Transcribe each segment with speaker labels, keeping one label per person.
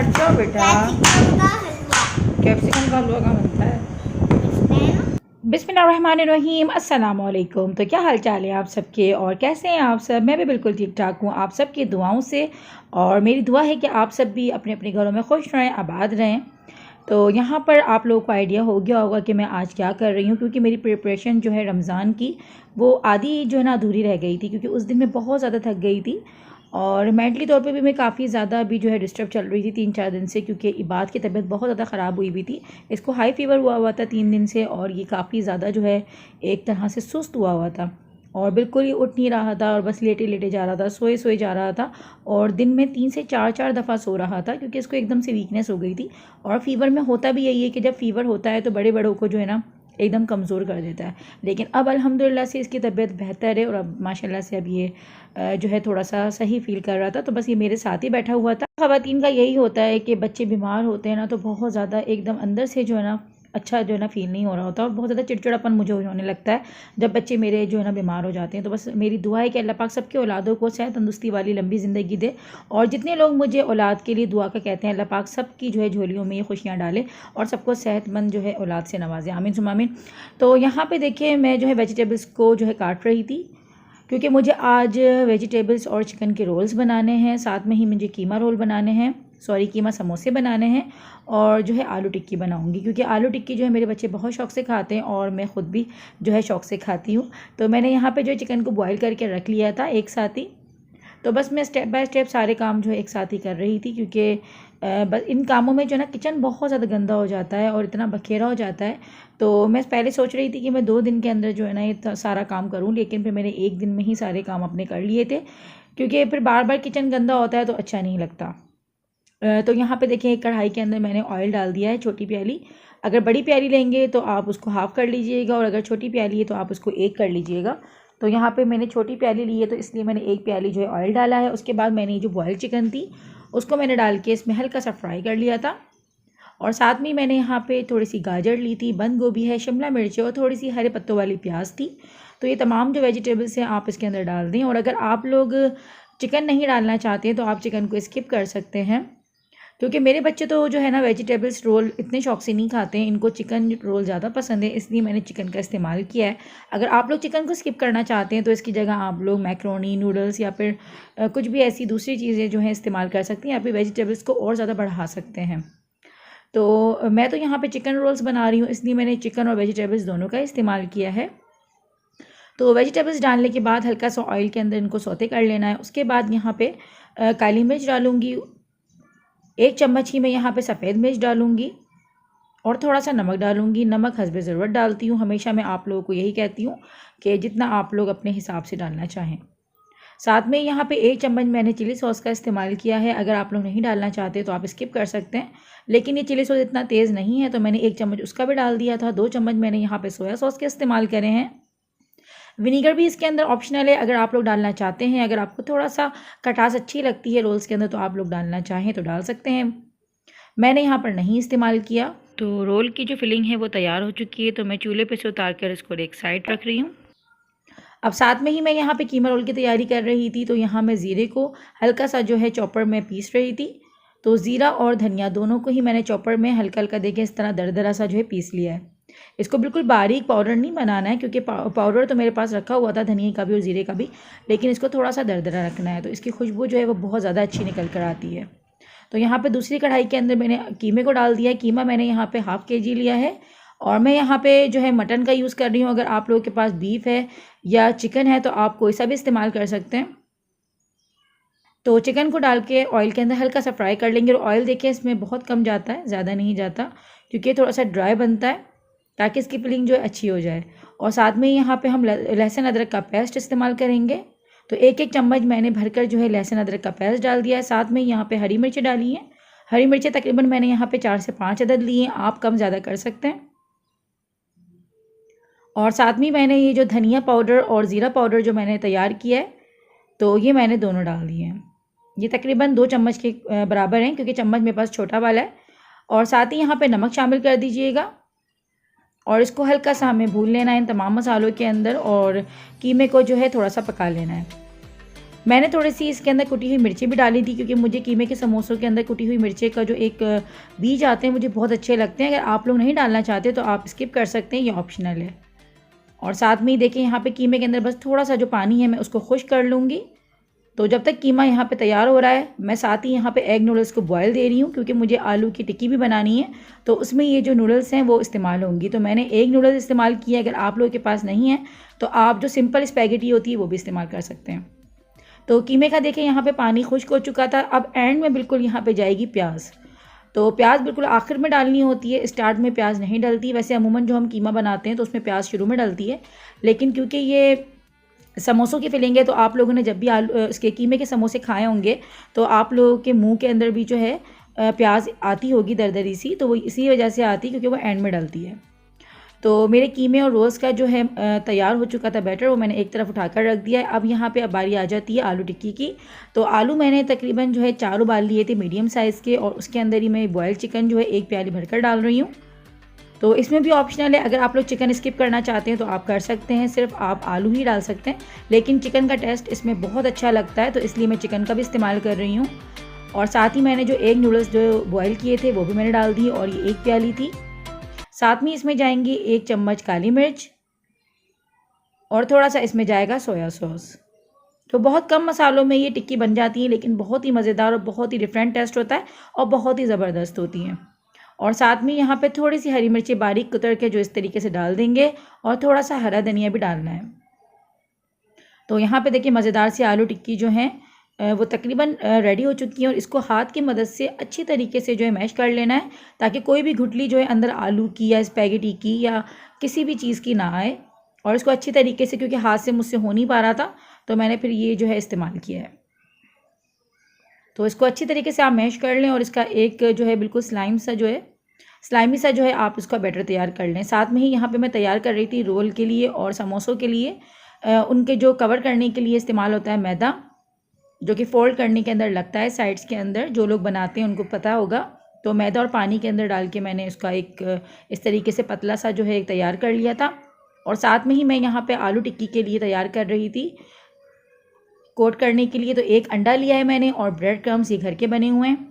Speaker 1: हट जाओ बेटा। कैप्सिकम का हलवा कहाँ बनता है? बिस्मिल्लाहिर्रहमानिर्रहीम, अस्सलाम वालेकुम। तो क्या हाल चाल है आप सबके और कैसे हैं आप सब? मैं भी बिल्कुल ठीक ठाक हूँ आप सबकी दुआओं से। और मेरी दुआ है कि आप सब भी अपने अपने घरों में खुश रहें, आबाद रहें। तो यहाँ पर आप लोगों को आइडिया हो गया होगा कि मैं आज क्या कर रही हूँ, क्योंकि मेरी प्रिपरेशन जो है रमज़ान की वो आधी जो है ना अधूरी रह गई थी, क्योंकि उस दिन मैं बहुत ज़्यादा थक गई थी और मेंटली तौर पे भी मैं काफ़ी ज़्यादा भी जो है डिस्टर्ब चल रही थी 3-4 दिन से, क्योंकि इबाद की तबीयत बहुत ज़्यादा ख़राब हुई भी थी। इसको हाई फीवर हुआ था 3 दिन से और ये काफ़ी ज़्यादा जो है एक तरह से सुस्त हुआ था और बिल्कुल ही उठ नहीं रहा था और बस लेटे लेटे जा रहा था, सोए सोए जा रहा था और दिन में 3 से 4 दफ़ा सो रहा था, क्योंकि इसको एकदम से वीकनेस हो गई थी। और फ़ीवर में होता भी यही है कि जब फ़ीवर होता है तो बड़े बड़ों को जो है ना एकदम कमज़ोर कर देता है। लेकिन अब अल्हम्दुलिल्लाह से इसकी तबीयत बेहतर है और अब माशाल्लाह से अब ये जो है थोड़ा सा सही फ़ील कर रहा था, तो बस ये मेरे साथ ही बैठा हुआ था। ख़वातीन का यही होता है कि बच्चे बीमार होते हैं ना तो बहुत ज़्यादा एकदम अंदर से जो है ना अच्छा जो है ना फ़ील नहीं हो रहा होता और बहुत ज़्यादा चिड़चिड़ापन मुझे होने लगता है जब बच्चे मेरे जो है ना बीमार हो जाते हैं। तो बस मेरी दुआ है कि अल्लाह पाक सबके औलादों को सेहत तंदुरुस्ती वाली लंबी ज़िंदगी दे और जितने लोग मुझे औलाद के लिए दुआ का कहते हैं, अल्लाह पाक सबकी जो है झोलियों में ये खुशियाँ डाले और सबको सेहतमंद जो है औलाद से नवाजे, आमीन सुम्मा आमीन। तो यहाँ पे देखिए मैं जो है वेजिटेबल्स को जो है काट रही थी, क्योंकि मुझे आज वेजिटेबल्स और चिकन के रोल्स बनाने हैं, साथ में ही मुझे कीमा रोल बनाने हैं, कीमा समोसे बनाने हैं और जो है आलू टिक्की बनाऊंगी, क्योंकि आलू टिक्की जो है मेरे बच्चे बहुत शौक़ से खाते हैं और मैं ख़ुद भी जो है शौक़ से खाती हूँ। तो मैंने यहाँ पे जो चिकन को बॉईल करके रख लिया था एक साथ ही। तो बस मैं स्टेप बाय स्टेप सारे काम जो है एक साथ ही कर रही थी, क्योंकि बस इन कामों में जो है ना किचन बहुत ज़्यादा गंदा हो जाता है और इतना बखेरा हो जाता है। तो मैं पहले सोच रही थी कि मैं 2 दिन के अंदर जो है ना ये सारा काम करूँ, लेकिन फिर मैंने 1 दिन में ही सारे काम अपने कर लिए थे, क्योंकि फिर बार बार किचन गंदा होता है तो अच्छा नहीं लगता। तो यहाँ पे देखिए एक कढ़ाई के अंदर मैंने ऑयल डाल दिया है छोटी प्याली। अगर बड़ी प्याली लेंगे तो आप उसको हाफ़ कर लीजिएगा और अगर छोटी प्याली है तो आप उसको 1 कर लीजिएगा। तो यहाँ पे मैंने छोटी प्याली ली है तो इसलिए मैंने 1 प्याली जो है ऑयल डाला है। उसके बाद मैंने जो बॉयल चिकन थी उसको मैंने डाल के इसमें हल्का सा फ्राई कर लिया था और साथ में मैंने यहाँ पे थोड़ी सी गाजर ली थी, बंद गोभी है, शिमला मिर्च और थोड़ी सी हरे पत्तों वाली प्याज थी। तो ये तमाम जो वेजिटेबल्स हैं आप इसके अंदर डाल दें और अगर आप लोग चिकन नहीं डालना चाहते हैं तो आप चिकन को स्किप कर सकते हैं, क्योंकि मेरे बच्चे तो जो है ना वेजिटेबल्स रोल इतने शौक से नहीं खाते हैं, इनको चिकन रोल ज़्यादा पसंद है, इसलिए मैंने चिकन का इस्तेमाल किया है। अगर आप लोग चिकन को स्किप करना चाहते हैं तो इसकी जगह आप लोग मैक्रोनी, नूडल्स या फिर कुछ भी ऐसी दूसरी चीज़ें जो हैं इस्तेमाल कर सकते हैं, या फिर वेजिटेबल्स को और ज़्यादा बढ़ा सकते हैं। तो मैं तो यहाँ पे चिकन रोल्स बना रही हूँ, इसलिए मैंने चिकन और वेजिटेबल्स दोनों का इस्तेमाल किया है। तो वेजिटेबल्स डालने के बाद हल्का सा ऑयल के अंदर इनको सौते कर लेना है। उसके बाद यहाँ पे काली मिर्च डालूँगी, 1 चम्मच ही मैं यहाँ पे सफ़ेद मिर्च डालूँगी और थोड़ा सा नमक डालूँगी। नमक हस्बे ज़रूरत डालती हूँ, हमेशा मैं आप लोगों को यही कहती हूँ कि जितना आप लोग अपने हिसाब से डालना चाहें। साथ में यहाँ पे 1 चम्मच मैंने चिली सॉस का इस्तेमाल किया है। अगर आप लोग नहीं डालना चाहते तो आप स्किप कर सकते हैं, लेकिन ये चिली सॉस इतना तेज़ नहीं है तो मैंने 1 चम्मच उसका भी डाल दिया था। 2 चम्मच मैंने यहाँ पे सोया सॉस के इस्तेमाल करे हैं। विनीगर भी इसके अंदर ऑप्शनल है, अगर आप लोग डालना चाहते हैं। अगर आपको थोड़ा सा खटास अच्छी लगती है रोल्स के अंदर तो आप लोग डालना चाहें तो डाल सकते हैं, मैंने यहाँ पर नहीं इस्तेमाल किया। तो रोल की जो फिलिंग है वो तैयार हो चुकी है, तो मैं चूल्हे पे से उतार कर इसको एक साइड रख रही हूँ। अब साथ में ही मैं यहाँ पे कीमा रोल की तैयारी कर रही थी, तो यहाँ मैं ज़ीरे को हल्का सा जो है चॉपर में पीस रही थी। तो ज़ीरा और धनिया दोनों को ही मैंने चॉपर में हल्का हल्का देखिए इस तरह दरदरा सा जो है पीस लिया है। इसको बिल्कुल बारीक पाउडर नहीं बनाना है, क्योंकि पाउडर तो मेरे पास रखा हुआ था धनिया का भी और ज़ीरे का भी, लेकिन इसको थोड़ा सा दरदरा रखना है, तो इसकी खुशबू जो है वो बहुत ज़्यादा अच्छी निकल कर आती है। तो यहाँ पे दूसरी कढ़ाई के अंदर मैंने कीमे को डाल दिया है। कीमा मैंने यहाँ पे हाफ़ kg लिया है और मैं यहाँ पे जो है मटन का यूज़ कर रही हूँ। अगर आप लोगों के पास बीफ है या चिकन है तो आप कोई सा भी इस्तेमाल कर सकते हैं। तो चिकन को डाल के ऑयल के अंदर हल्का सा फ्राई कर लेंगे और ऑयल देखिए इसमें बहुत कम जाता है, ज़्यादा नहीं जाता, क्योंकि थोड़ा सा ड्राई बनता है ताकि इसकी फिलिंग जो है अच्छी हो जाए। और साथ में यहाँ पे हम लहसुन अदरक का पेस्ट इस्तेमाल करेंगे। तो 1-1 चम्मच मैंने भरकर जो है लहसुन अदरक का पेस्ट डाल दिया है। साथ में यहाँ पे हरी मिर्ची डाली है। हरी मिर्ची तकरीबन मैंने यहाँ पे 4 से 5 अदद ली हैं, आप कम ज़्यादा कर सकते हैं। और साथ में मैंने ये जो धनिया पाउडर और ज़ीरा पाउडर जो मैंने तैयार किया है तो ये मैंने दोनों डाल दिए हैं। ये तकरीबन 2 चम्मच के बराबर हैं, क्योंकि चम्मच मेरे पास छोटा वाला है। और साथ ही यहाँ पे नमक शामिल कर दीजिएगा और इसको हल्का सा हमें भून लेना है इन तमाम मसालों के अंदर और कीमे को जो है थोड़ा सा पका लेना है। मैंने थोड़ी सी इसके अंदर कुटी हुई मिर्ची भी डाली थी, क्योंकि मुझे कीमे के समोसों के अंदर कुटी हुई मिर्ची का जो एक बीज आते हैं मुझे बहुत अच्छे लगते हैं। अगर आप लोग नहीं डालना चाहते तो आप स्किप कर सकते हैं, ये ऑप्शनल है। और साथ में ही देखिए यहाँ पे कीमे के अंदर बस थोड़ा सा जो पानी है मैं उसको खुश कर लूँगी। तो जब तक कीमा यहाँ पे तैयार हो रहा है, मैं साथ ही यहाँ पे एग नूडल्स को बॉयल दे रही हूँ, क्योंकि मुझे आलू की टिक्की भी बनानी है, तो उसमें ये जो नूडल्स हैं वो इस्तेमाल होंगी। तो मैंने एग नूडल्स इस्तेमाल किया। अगर आप लोगों के पास नहीं है तो आप जो सिंपल स्पैगेटी होती है वो भी इस्तेमाल कर सकते हैं। तो कीमे का देखिए यहाँ पे पानी खुश्क हो चुका था। अब एंड में बिल्कुल यहाँ पे जाएगी प्याज। तो प्याज बिल्कुल आखिर में डालनी होती है, स्टार्ट में प्याज नहीं डलती। वैसे अमूमन जो हम कीमा बनाते हैं तो उसमें प्याज शुरू में डलती है, लेकिन क्योंकि ये समोसों की फिलिंग है तो आप लोगों ने जब भी आलू इसके कीमे के समोसे खाए होंगे तो आप लोगों के मुंह के अंदर भी जो है प्याज आती होगी दरदरी सी, तो वो इसी वजह से आती क्योंकि वो एंड में डलती है। तो मेरे कीमे और रोल्स का जो है तैयार हो चुका था बैटर, वो मैंने एक तरफ उठाकर रख दिया है। अब यहाँ पे अब बारी आ जाती है आलू टिक्की की। तो आलू मैंने तकरीबन जो है 4 उबाल लिए थे मीडियम साइज़ के, और उसके अंदर ही मैं बॉयल चिकन जो है 1 प्याली भरकर डाल रही हूँ। तो इसमें भी ऑप्शनल है, अगर आप लोग चिकन स्किप करना चाहते हैं तो आप कर सकते हैं, सिर्फ आप आलू ही डाल सकते हैं, लेकिन चिकन का टेस्ट इसमें बहुत अच्छा लगता है तो इसलिए मैं चिकन का भी इस्तेमाल कर रही हूँ। और साथ ही मैंने जो एग नूडल्स जो बॉयल किए थे वो भी मैंने डाल दिए, और ये 1 प्याली थी। साथ में इसमें जाएंगी 1 चम्मच काली मिर्च, और थोड़ा सा इसमें जाएगा सोया सॉस। तो बहुत कम मसालों में ये टिक्की बन जाती है, लेकिन बहुत ही मज़ेदार और बहुत ही डिफरेंट टेस्ट होता है और बहुत ही ज़बरदस्त होती हैं। और साथ में यहाँ पे थोड़ी सी हरी मिर्ची बारीक कुतर के जो इस तरीके से डाल देंगे, और थोड़ा सा हरा धनिया भी डालना है। तो यहाँ पे देखिए मज़ेदार सी आलू टिक्की जो है वो तकरीबन रेडी हो चुकी है, और इसको हाथ की मदद से अच्छी तरीके से जो है मैश कर लेना है, ताकि कोई भी गुठली जो है अंदर आलू की या स्पैगेटी की या किसी भी चीज़ की ना आए। और इसको अच्छी तरीके से, क्योंकि हाथ से मुझसे हो नहीं पा रहा था, तो मैंने फिर ये जो है इस्तेमाल किया है। तो इसको अच्छी तरीके से आप मैश कर लें, और इसका एक जो है बिल्कुल स्लाइमी सा जो है आप इसका बैटर तैयार कर लें। साथ में ही यहाँ पे मैं तैयार कर रही थी रोल के लिए और समोसों के लिए। उनके जो कवर करने के लिए इस्तेमाल होता है मैदा, जो कि फोल्ड करने के अंदर लगता है साइड्स के अंदर, जो लोग बनाते हैं उनको पता होगा। तो मैदा और पानी के अंदर डाल के मैंने इसका एक इस तरीके से पतला सा जो है एक तैयार कर लिया था। और साथ में ही मैं यहाँ पे आलू टिक्की के लिए तैयार कर रही थी कोट करने के लिए। तो 1 अंडा लिया है मैंने, और ब्रेड क्रम्स ये घर के बने हुए हैं।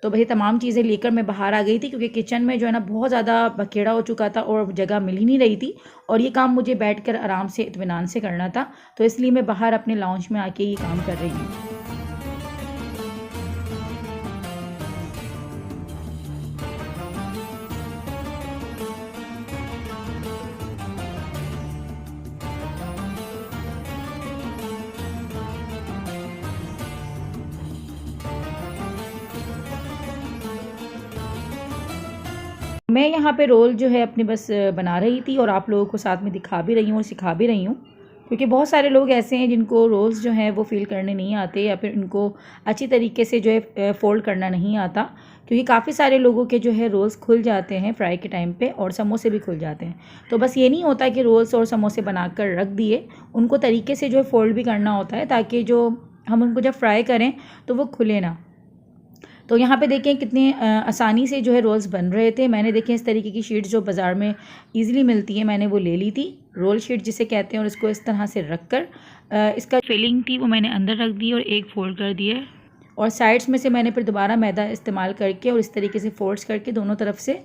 Speaker 1: तो भाई तमाम चीज़ें लेकर मैं बाहर आ गई थी, क्योंकि किचन में जो है ना बहुत ज़्यादा बखेड़ा हो चुका था और जगह मिल ही नहीं रही थी, और ये काम मुझे बैठकर आराम से इत्मीनान से करना था। तो इसलिए मैं बाहर अपने लाउंज में आके ये काम कर रही हूँ। मैं यहाँ पे रोल जो है अपने बस बना रही थी, और आप लोगों को साथ में दिखा भी रही हूँ और सिखा भी रही हूँ, क्योंकि बहुत सारे लोग ऐसे हैं जिनको रोल्स जो हैं वो फ़ील करने नहीं आते, या फिर उनको अच्छी तरीके से जो है फ़ोल्ड करना नहीं आता। क्योंकि काफ़ी सारे लोगों के जो है रोल्स खुल जाते हैं फ्राई के टाइम पे, और समोसे भी खुल जाते हैं। तो बस ये नहीं होता कि रोल्स और समोसे बनाकर रख दिए, उनको तरीके से जो है फ़ोल्ड भी करना होता है, ताकि जो हम उनको जब फ्राई करें तो वो खुले ना। तो यहाँ पे देखें कितने आसानी से जो है रोल्स बन रहे थे। मैंने देखें इस तरीके की शीट्स जो बाज़ार में इजीली मिलती है, मैंने वो ले ली थी, रोल शीट जिसे कहते हैं, और इसको इस तरह से रख कर इसका फिलिंग थी वो मैंने अंदर रख दी और एक फोल्ड कर दिया, और साइड्स में से मैंने फिर दोबारा मैदा इस्तेमाल करके और इस तरीके से फोल्ड्स करके दोनों तरफ से,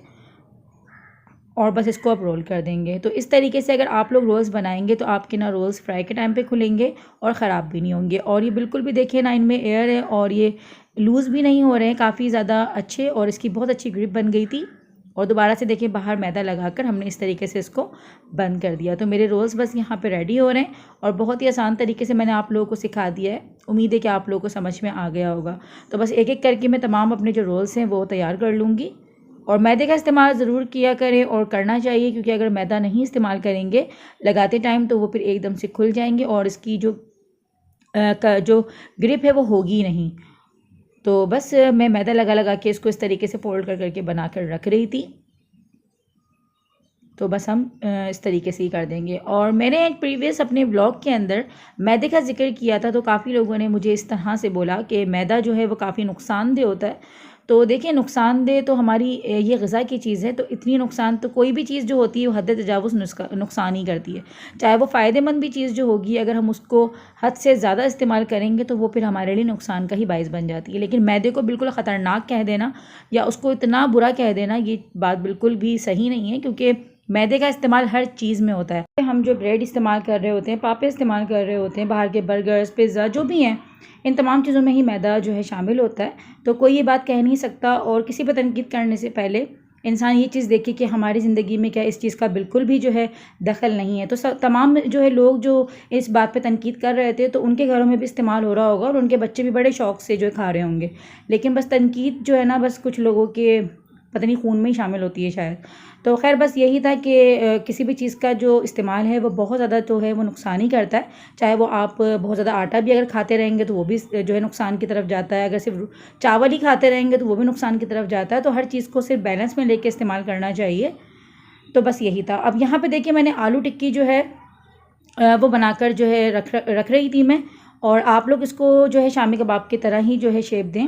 Speaker 1: और बस इसको आप रोल कर देंगे। तो इस तरीके से अगर आप लोग रोल्स बनाएंगे तो आपके ना रोल्स फ्राई के टाइम पे खुलेंगे और ख़राब भी नहीं होंगे। और ये बिल्कुल भी देखिए ना इनमें एयर है, और ये लूज़ भी नहीं हो रहे हैं, काफ़ी ज़्यादा अच्छे, और इसकी बहुत अच्छी ग्रिप बन गई थी। और दोबारा से देखिए बाहर मैदा लगाकर हमने इस तरीके से इसको बंद कर दिया। तो मेरे रोल्स बस यहाँ पे रेडी हो रहे हैं, और बहुत ही आसान तरीके से मैंने आप लोगों को सिखा दिया है। उम्मीद है कि आप लोगों को समझ में आ गया होगा। तो बस एक एक करके मैं तमाम अपने जो रोल्स हैं वो तैयार कर लूँगी। और मैदे का इस्तेमाल ज़रूर किया करें और करना चाहिए, क्योंकि अगर मैदा नहीं इस्तेमाल करेंगे लगाते टाइम तो वो फिर एकदम से खुल जाएंगे, और इसकी जो ग्रिप है वो होगी नहीं। तो बस मैं मैदा लगा के इसको इस तरीके से फोल्ड कर करके बना कर रख रही थी। तो बस हम इस तरीके से ही कर देंगे। और मैंने एक प्रीवियस अपने ब्लॉग के अंदर मैदे का जिक्र किया था, तो काफ़ी लोगों ने मुझे इस तरह से बोला कि मैदा जो है वो काफ़ी नुकसानदेह होता है। तो देखिए नुकसानदेह तो हमारी ये ग़िज़ा की चीज़ है, तो इतनी नुकसान तो कोई भी चीज़ जो होती है वो हद तजावुज़ नुकसान ही करती है। चाहे वो फ़ायदेमंद भी चीज़ जो होगी, अगर हम उसको हद से ज़्यादा इस्तेमाल करेंगे तो वो फिर हमारे लिए नुकसान का ही बाइस बन जाती है। लेकिन मैदे को बिल्कुल ख़तरनाक कह देना या उसको इतना बुरा कह देना, ये बात बिल्कुल भी सही नहीं है, क्योंकि मैदे का इस्तेमाल हर चीज़ में होता है। हम जो ब्रेड इस्तेमाल कर रहे होते हैं, पापे इस्तेमाल कर रहे होते हैं, बाहर के बर्गर्स, पिज़्ज़ा जो भी हैं, इन तमाम चीज़ों में ही मैदा जो है शामिल होता है। तो कोई ये बात कह नहीं सकता, और किसी पर तनकीद करने से पहले इंसान ये चीज़ देखे कि हमारी ज़िंदगी में क्या इस चीज़ का बिल्कुल भी जो है दखल नहीं है। तो तमाम जो है लोग जो इस बात पे तनकीद कर रहे थे, तो उनके घरों में भी इस्तेमाल हो रहा होगा और उनके बच्चे भी बड़े शौक़ से जो है खा रहे होंगे। लेकिन बस तनकीद जो है ना, बस कुछ लोगों के पता नहीं खून में ही शामिल होती है शायद। तो खैर बस यही था कि किसी भी चीज़ का जो इस्तेमाल है वो बहुत ज़्यादा तो है वो नुकसान ही करता है। चाहे वो आप बहुत ज़्यादा आटा भी अगर खाते रहेंगे तो वो भी जो है नुकसान की तरफ जाता है। अगर सिर्फ चावल ही खाते रहेंगे तो वो भी नुकसान की तरफ जाता है। तो हर चीज़ को सिर्फ बैलेंस में लेके इस्तेमाल करना चाहिए। तो बस यही था। अब यहाँ पे देखिए मैंने आलू टिक्की जो है वो बनाकर जो है रख रही थी मैं, और आप लोग इसको जो है शामी कबाब की तरह ही जो है शेप दें,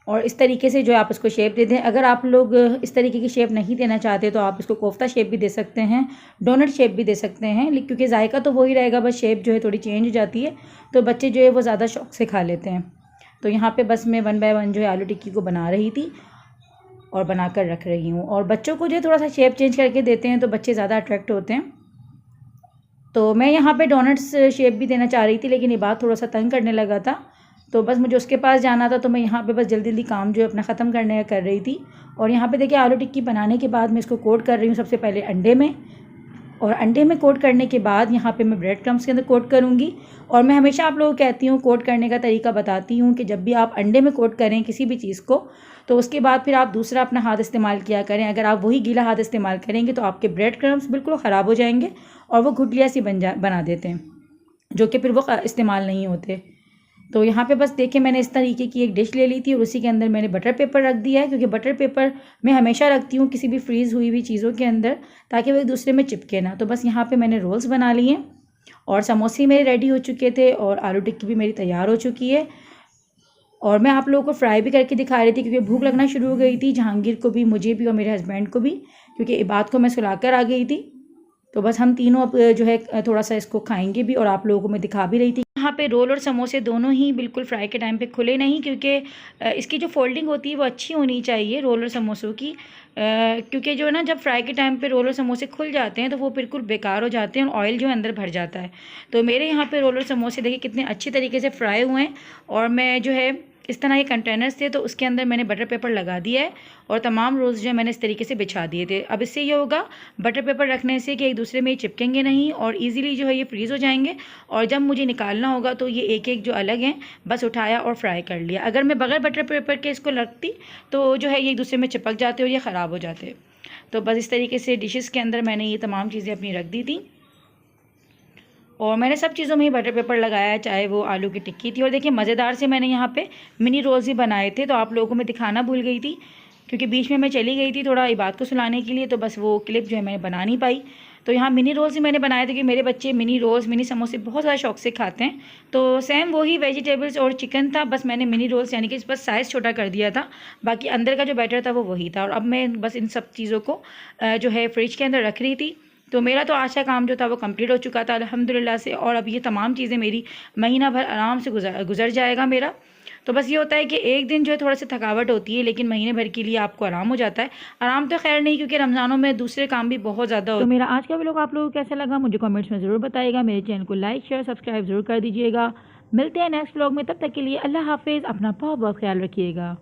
Speaker 1: और इस तरीके से जो है आप इसको शेप दे दें। अगर आप लोग इस तरीके की शेप नहीं देना चाहते तो आप इसको कोफ्ता शेप भी दे सकते हैं, डोनट शेप भी दे सकते हैं, लेकिन क्योंकि जायका तो वही रहेगा, बस शेप जो है थोड़ी चेंज हो जाती है, तो बच्चे जो है वो ज़्यादा शौक़ से खा लेते हैं। तो यहाँ पे बस मैं 1 बाय 1 जो है आलू टिक्की को बना रही थी और बना कर रख रही हूँ। और बच्चों को जो है थोड़ा सा शेप चेंज करके देते हैं तो बच्चे ज़्यादा अट्रैक्ट होते हैं। तो मैं यहाँ पे डोनट्स शेप भी देना चाह रही थी, लेकिन ये बात थोड़ा सा तंग करने लगा था, तो बस मुझे उसके पास जाना था, तो मैं यहाँ पे बस जल्दी जल्दी काम जो है अपना ख़त्म करने का कर रही थी। और यहाँ पे देखिए आलू टिक्की बनाने के बाद मैं इसको कोट कर रही हूँ सबसे पहले अंडे में, और अंडे में कोट करने के बाद यहाँ पे मैं ब्रेड क्रम्स के अंदर कोट करूँगी। और मैं हमेशा आप लोगों को कहती हूँ, कोट करने का तरीका बताती हूँ कि जब भी आप अंडे में कोट करें किसी भी चीज़ को, तो उसके बाद फिर आप दूसरा अपना हाथ इस्तेमाल किया करें। अगर आप वही गीला हाथ इस्तेमाल करेंगे तो आपके ब्रेड क्रम्स बिल्कुल ख़राब हो जाएंगे और वो गुठलियाँ सी बना देते हैं, जो कि फिर वो इस्तेमाल नहीं होते। तो यहाँ पे बस देखिए मैंने इस तरीके की एक डिश ले ली थी और उसी के अंदर मैंने बटर पेपर रख दिया है, क्योंकि बटर पेपर मैं हमेशा रखती हूँ किसी भी फ्रीज़ हुई हुई चीज़ों के अंदर, ताकि वो एक दूसरे में चिपके ना। तो बस यहाँ पे मैंने रोल्स बना लिए और समोसे मेरे रेडी हो चुके थे और आलू टिक्की भी मेरी तैयार हो चुकी है। और मैं आप लोगों को फ्राई भी करके दिखा रही थी, क्योंकि भूख लगना शुरू हो गई थी जहांगीर को भी, मुझे भी और मेरे हस्बैंड को भी, क्योंकि इबाद को मैं सुलाकर आ गई थी। तो बस हम तीनों अब जो है थोड़ा सा इसको खाएंगे भी, और आप लोगों को मैं दिखा भी रही थी। यहाँ पे रोल और समोसे दोनों ही बिल्कुल फ्राई के टाइम पे खुले नहीं, क्योंकि इसकी जो फोल्डिंग होती है वो अच्छी होनी चाहिए रोल और समोसों की, क्योंकि जो है ना जब फ्राई के टाइम पे रोल और समोसे खुल जाते हैं तो वो बिल्कुल बेकार हो जाते हैं और ऑयल जो है अंदर भर जाता है। तो मेरे यहाँ पे रोल और समोसे देखिए कितने अच्छी तरीके से फ्राई हुए हैं, और मैं जो है इस तरह ये कंटेनर्स थे तो उसके अंदर मैंने बटर पेपर लगा दिया है और तमाम रोल्स जो है मैंने इस तरीके से बिछा दिए थे। अब इससे ये होगा बटर पेपर रखने से कि एक दूसरे में ये चिपकेंगे नहीं और इजीली जो है ये फ्रीज़ हो जाएंगे, और जब मुझे निकालना होगा तो ये एक एक जो अलग हैं बस उठाया और फ्राई कर लिया। अगर मैं बगैर बटर पेपर के इसको रखती तो जो है ये एक दूसरे में चिपक जाते और ये ख़राब हो जाते। तो बस इस तरीके से डिशेज़ के अंदर मैंने ये तमाम चीज़ें अपनी रख दी थी, और मैंने सब चीज़ों में ही बटर पेपर लगाया है, चाहे वो आलू की टिक्की थी। और देखिए मज़ेदार से मैंने यहाँ पे मिनी रोल्स भी बनाए थे, तो आप लोगों को मैं दिखाना भूल गई थी क्योंकि बीच में मैं चली गई थी थोड़ा इबाद को सुलाने के लिए, तो बस वो क्लिप जो है मैंने बना नहीं पाई। तो यहाँ मिनी रोल्स ही मैंने बनाए थे कि मेरे बच्चे मिनी रोल्स मिनी समोसे बहुत ज़्यादा शौक से खाते हैं। तो सेम वही वेजिटेबल्स और चिकन था, बस मैंने मिनी रोल्स यानी कि बस साइज़ छोटा कर दिया था, बाकी अंदर का जो बैटर था वो वही था। और अब मैं बस इन सब चीज़ों को जो है फ्रिज के अंदर रख रही थी। तो मेरा तो आज का काम जो था वो कंप्लीट हो चुका था अल्हम्दुलिल्लाह से, और अब ये तमाम चीज़ें मेरी महीना भर आराम से गुजर जाएगा मेरा। तो बस ये होता है कि एक दिन जो है थोड़ा सा थकावट होती है, लेकिन महीने भर के लिए आपको आराम हो जाता है। आराम तो खैर नहीं, क्योंकि रमज़ानों में दूसरे काम भी बहुत ज़्यादा होते हैं। तो मेरा आज का व्लॉग आप लोगों को कैसा लगा मुझे कमेंट्स में ज़रूर बताइएगा। मेरे चैनल को लाइक शेयर सब्सक्राइब ज़रूर कर दीजिएगा। मिलते हैं नेक्स्ट व्लॉग में, तब तक के लिए अल्लाह हाफिज़। अपना बहुत बहुत ख्याल रखिएगा।